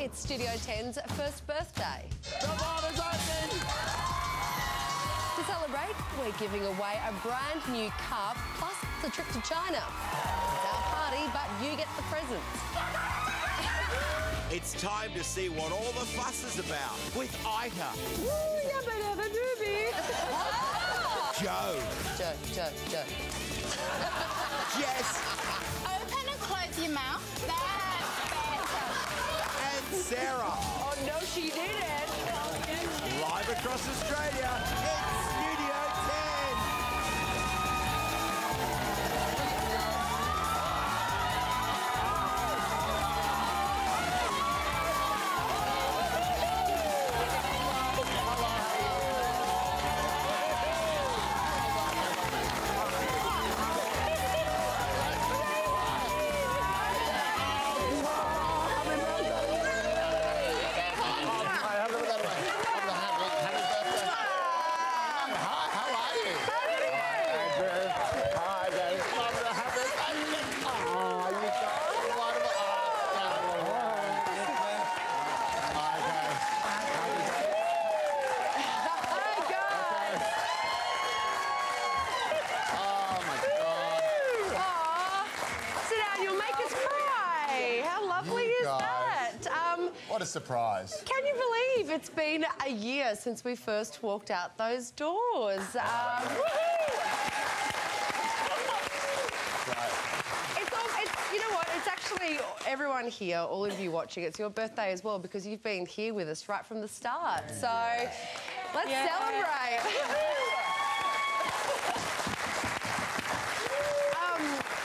It's Studio 10's first birthday. The border's open! To celebrate, we're giving away a brand new cup plus the trip to China. It's our party, but you get the presents. It's time to see what all the fuss is about with Ita. Ooh, yabba dabba doobie. Joe. Joe. Jess. Open and close your mouth. That's better. And Sarah. Oh, no, she didn't. Live across Australia, it's Studio 10. What a surprise. Can you believe it's been a year since we first walked out those doors? You know what? It's actually everyone here, all of you watching, it's your birthday as well because you've been here with us right from the start. So let's celebrate.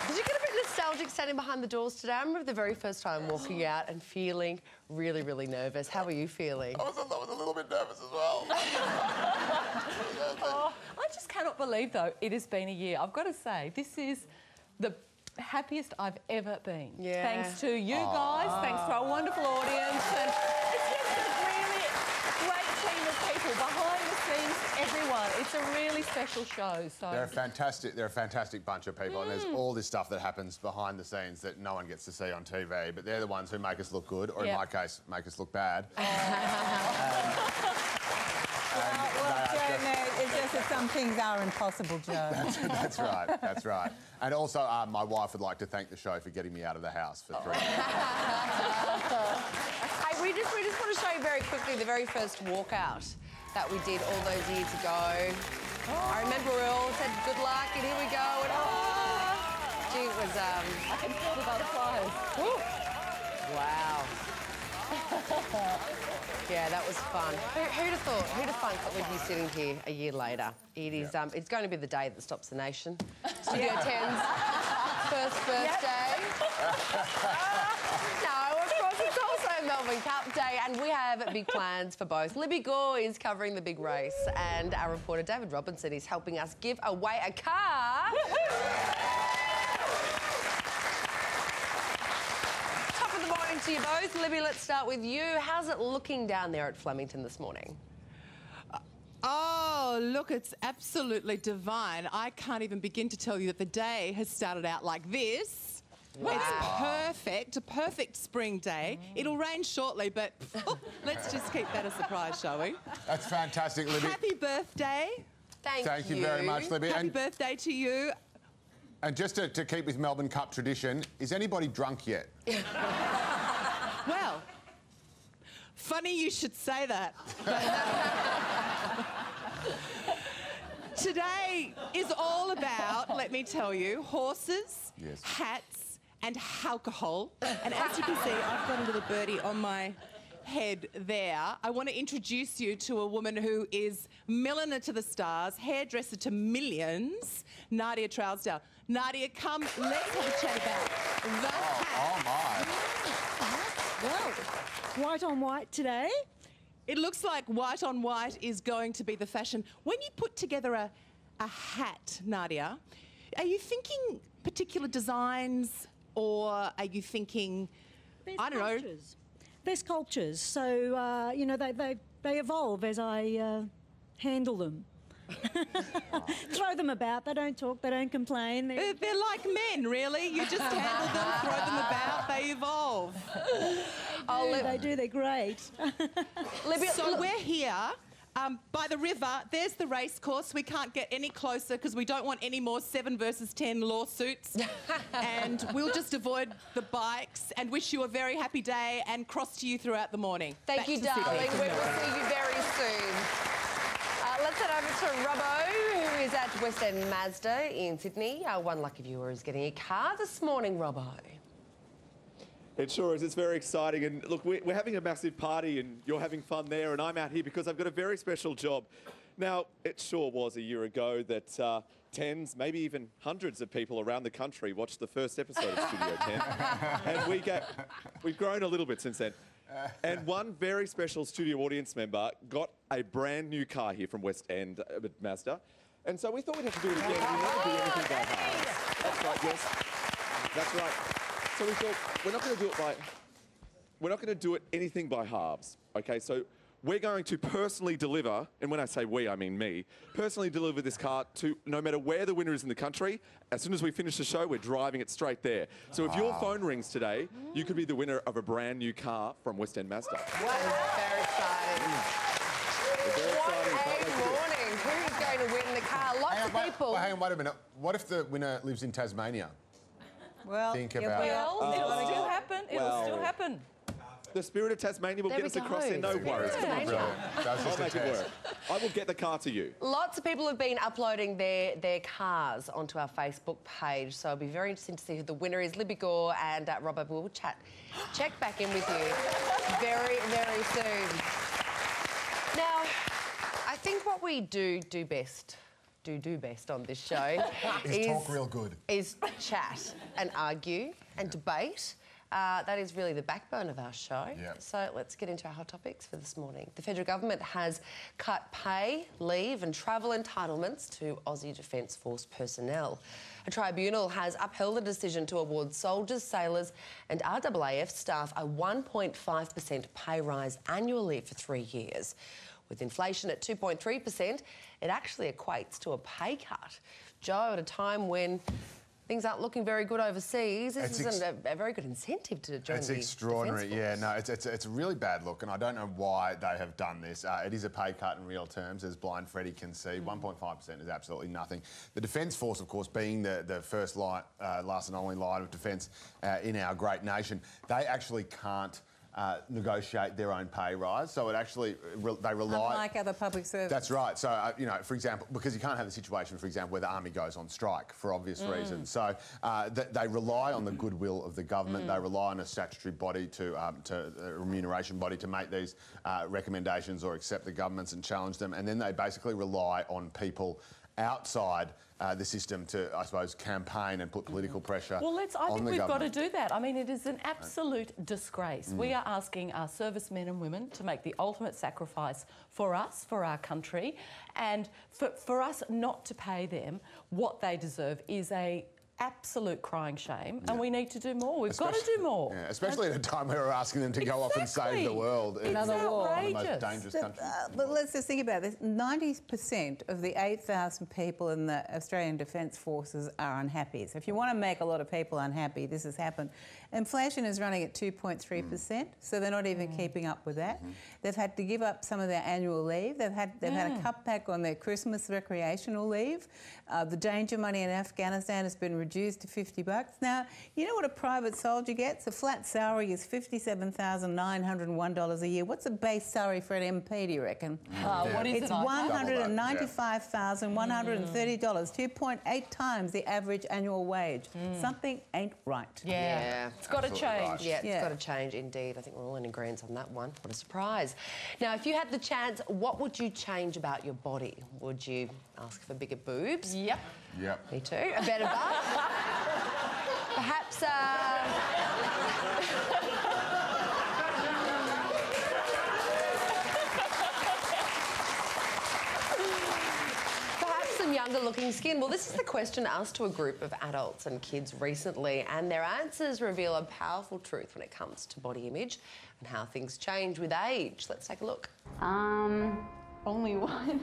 Did you get a bit nostalgic standing behind the doors today? I remember the very first time walking out and feeling really, really nervous. How were you feeling? I was a little bit nervous as well. Oh, I just cannot believe, though, it has been a year. I've got to say, this is the happiest I've ever been. Yeah. Thanks to you guys, thanks to our wonderful audience, and it's just a really great team of people behind the scenes, everyone. It's a really special show. So They're a fantastic bunch of people, and there's all this stuff that happens behind the scenes that no one gets to see on TV, but they're the ones who make us look good, or in my case, make us look bad. It's just that some things are impossible, Joe. That's right. And also, my wife would like to thank the show for getting me out of the house for 3 years. Hey, we just want to show you very quickly the very first walkout that we did all those years ago. I remember we all said good luck and here we go. And gee, it was I can feel the butterflies. Wow. Yeah, that was fun. Who'd have thought? Who'd have thought we'd be sitting here a year later? It is. It's going to be the day that stops the nation. Studio 10's first birthday. No, of course, it's also Melbourne Cup Day, and we have big plans for both. Libby Gore is covering the big race, and our reporter David Robinson is helping us give away a car. To you both. Libby, let's start with you. How's it looking down there at Flemington this morning? Oh, look, it's absolutely divine. I can't even begin to tell you that the day has started out like this. Wow. It's perfect, a perfect spring day. It'll rain shortly, but let's just keep that a surprise, shall we? That's fantastic, Libby. Happy birthday. Thank you. You very much, Libby. Happy birthday to you. And just to keep with Melbourne Cup tradition, is anybody drunk yet? Well, funny you should say that. Today is all about, let me tell you, horses, hats and alcohol. And as you can see, I've got a little birdie on my head there. I want to introduce you to a woman who is milliner to the stars, hairdresser to millions, Nadia Trousdale. Nadia, come, let's have a chat about the hat. Oh, my. Well, white on white today. It looks like white on white is going to be the fashion. When you put together a hat, Nadia, are you thinking particular designs or are you thinking, I don't know... They're sculptures, so, you know, they evolve as I handle them. Throw them about, they don't talk, they don't complain. They're like men, really. You just handle them, throw them about, they evolve. They do. They're great. Libby, So we're here by the river. There's the race course. We can't get any closer because we don't want any more 7 versus 10 lawsuits. And we'll just avoid the bikes and wish you a very happy day and cross to you throughout the morning. Thank you, darling. We will see you very soon. Let's head over to Robbo, who is at West End Mazda in Sydney. Our one lucky viewer is getting a car this morning, Robbo. It sure is. It's very exciting. And look, we're having a massive party and you're having fun there and I'm out here because I've got a very special job. Now, it sure was a year ago that tens, maybe even hundreds of people around the country watched the first episode of Studio 10. And we've grown a little bit since then. And one very special studio audience member got a brand new car here from West End Mazda. And so we thought we'd have to do it again. We never do anything by halves. That's right, yes. That's right. So we thought we're not going to do it anything by halves. Okay, so we're going to personally deliver, and when I say we, I mean me, personally deliver this car to no matter where the winner is in the country. As soon as we finish the show, we're driving it straight there. So if your phone rings today, you could be the winner of a brand new car from West End Mazda. Wow, very exciting. What a morning. Who's going to win the car? Lots of people. Hang on, wait a minute. What if the winner lives in Tasmania? Well, Think about it. Well, it'll still happen. It'll still happen. The spirit of Tasmania will get us across there. No worries. Come on, I'll make it work. I will get the car to you. Lots of people have been uploading their cars onto our Facebook page, so it'll be very interesting to see who the winner is. Libby Gore and Robert will check back in with you very, very soon. Now, I think what we do best on this show is talk real good. Is chat and argue and debate. That is really the backbone of our show. Yep. So let's get into our hot topics for this morning. The federal government has cut pay, leave and travel entitlements to Aussie Defence Force personnel. A tribunal has upheld a decision to award soldiers, sailors and RAAF staff a 1.5% pay rise annually for 3 years. With inflation at 2.3%, it actually equates to a pay cut. Joe, at a time when things aren't looking very good overseas, this isn't a very good incentive to join the It's extraordinary, yeah. No, it's a really bad look, and I don't know why they have done this. It is a pay cut in real terms, as blind Freddie can see. 1.5% is absolutely nothing. The Defence Force, of course, being the first line, last and only line of defence in our great nation, they actually can't negotiate their own pay rise, so it actually they rely. Unlike other public services. That's right. So you know, for example, because you can't have a situation, for example, where the army goes on strike for obvious reasons. So they rely on the goodwill of the government. They rely on a statutory body to a remuneration body to make these recommendations or accept the governments and challenge them, and then they basically rely on people outside the system to, I suppose, campaign and put political pressure Well, I think we've got to do that. I mean, it is an absolute disgrace. We are asking our servicemen and women to make the ultimate sacrifice for us, for our country, and for us not to pay them what they deserve is a absolute crying shame, and we need to do more. We've got to do more. Yeah, especially at a time where we're asking them to go off and save the world. It's another war. One of the most dangerous countries. But let's just think about this. 90% of the 8,000 people in the Australian Defence Forces are unhappy. So if you want to make a lot of people unhappy, this has happened. Inflation is running at 2.3%, so they're not even keeping up with that. They've had to give up some of their annual leave. They've had a cutback on their Christmas recreational leave. The danger money in Afghanistan has been reduced to $50. Now, you know what a private soldier gets? A flat salary is $57,901 a year. What's a base salary for an MP, do you reckon? What is it's $195,130, 2.8 times the average annual wage. Something ain't right. Yeah. It's got to change. Right. Yeah, it's got to change indeed. I think we're all in agreement on that one. What a surprise. Now, if you had the chance, what would you change about your body? Would you ask for bigger boobs? Yep. Yep. Me too. A better butt? Perhaps, some younger looking skin? Well, this is the question asked to a group of adults and kids recently, and their answers reveal a powerful truth when it comes to body image and how things change with age. Let's take a look. Only one.